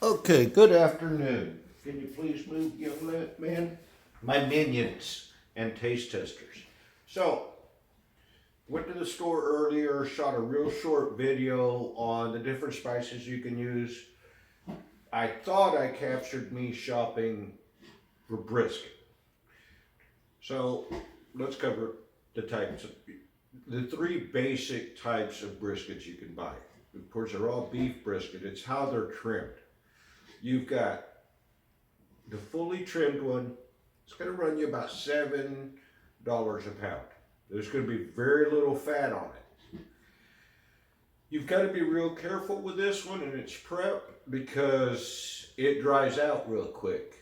Okay, good afternoon. Can you please move, young man? My minions and taste testers. So, went to the store earlier, shot a real short video on the different spices you can use. I thought I captured me shopping for brisket. So, let's cover the types of the three basic types of briskets you can buy. Of course, they're all beef brisket. It's how they're trimmed. You've got the fully trimmed one. It's going to run you about $7 a pound. There's going to be very little fat on it. You've got to be real careful with this one and its prep because it dries out real quick.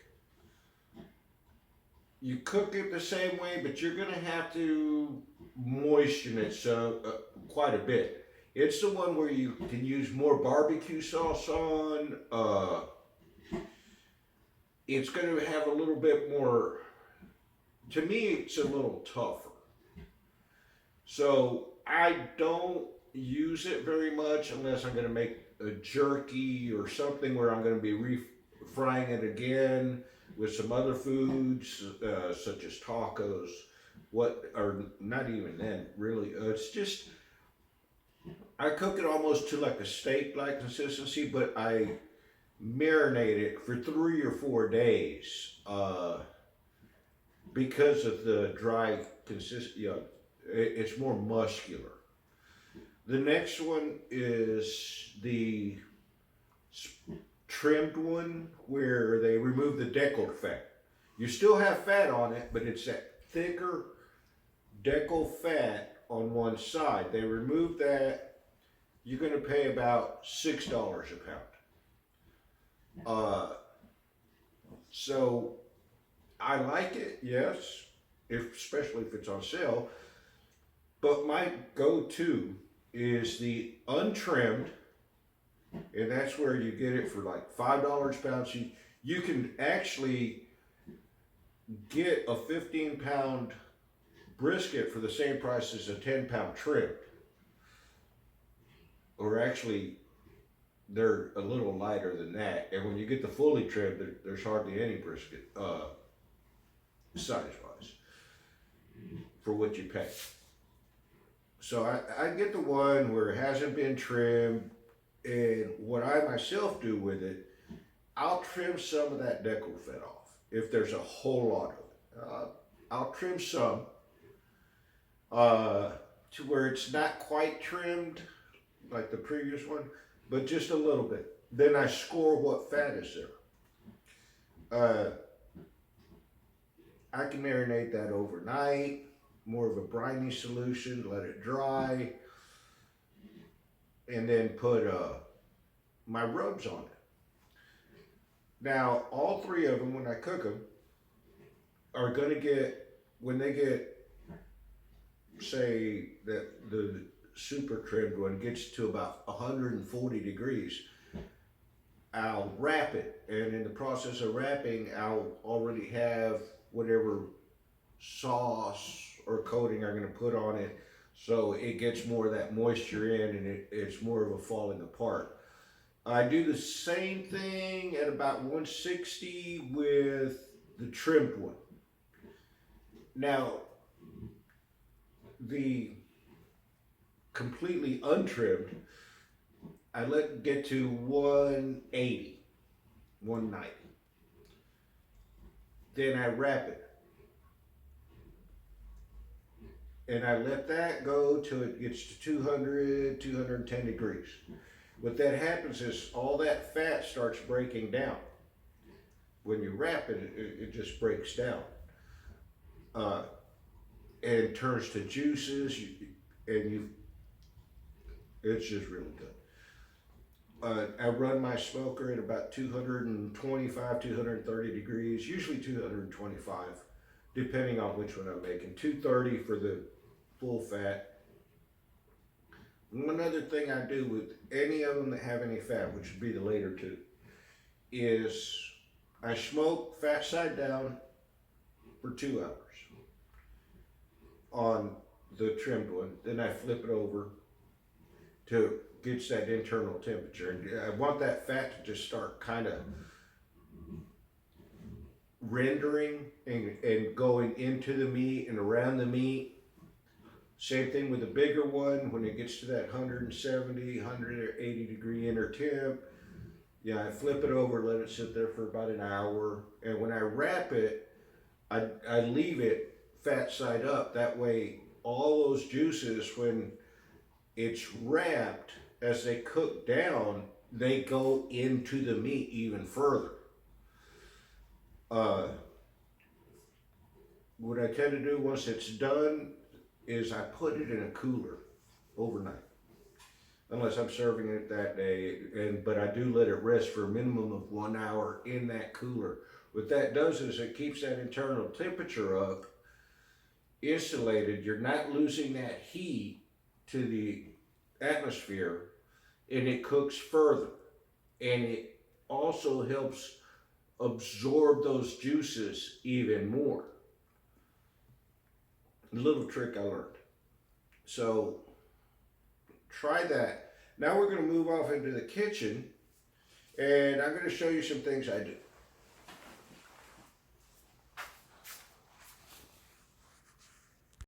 You cook it the same way, but you're going to have to moisten it quite a bit. It's the one where you can use more barbecue sauce on. It's going to have a little bit more, to me, it's a little tougher. So I don't use it very much unless I'm going to make a jerky or something where I'm going to be frying it again with some other foods, such as tacos. Or not even then, really. It's just, I cook it almost to like a steak-like consistency, but I marinate it for 3 or 4 days because of the dry consistency. It's more muscular. The next one is the trimmed one where they remove the deckle fat. You still have fat on it, but it's that thicker deckle fat on one side. They remove that. You're going to pay about $6 a pound. So I like it, yes, especially if it's on sale. But my go-to is the untrimmed, and that's where you get it for like $5 a pound. You can actually get a 15-pound brisket for the same price as a 10-pound trimmed. Or actually, they're a little lighter than that. And when you get the fully trimmed, there's hardly any brisket, size-wise, for what you pay. So I get the one where it hasn't been trimmed, and what I myself do with it, I'll trim some of that deckle fat off if there's a whole lot of it. I'll trim some to where it's not quite trimmed like the previous one, but just a little bit. Then I score what fat is there. I can marinate that overnight, more of a briny solution, let it dry, and then put my rubs on it. Now, all three of them, when I cook them, are going to get, when they get, say, that the super trimmed one gets to about 140 degrees, I'll wrap it. And in the process of wrapping, I'll already have whatever sauce or coating I'm going to put on it, so it gets more of that moisture in and it's more of a falling apart. I do the same thing at about 160 with the trimmed one. Now, the completely untrimmed, I let it get to 180, 190. Then I wrap it. And I let that go till it gets to 200, 210 degrees. What that happens is all that fat starts breaking down. When you wrap it, it just breaks down. And turns to juices, it's just really good. I run my smoker at about 225, 230 degrees, usually 225, depending on which one I'm making. 230 for the full fat. One other thing I do with any of them that have any fat, which would be the later two, is I smoke fat side down for 2 hours on the trimmed one. Then I flip it over to gets that internal temperature. And I want that fat to just start kind of rendering and going into the meat and around the meat. Same thing with the bigger one. When it gets to that 170, 180 degree inner temp, yeah, I flip it over, let it sit there for about an hour. And when I wrap it, I leave it fat side up. That way, all those juices, when it's wrapped, as they cook down, they go into the meat even further. What I tend to do once it's done is I put it in a cooler overnight, unless I'm serving it that day. But I do let it rest for a minimum of 1 hour in that cooler. What that does is it keeps that internal temperature up, insulated. You're not losing that heat to the atmosphere, and it cooks further, and it also helps absorb those juices even more. A little trick I learned. So try that. Now we're going to move off into the kitchen, and I'm going to show you some things I do.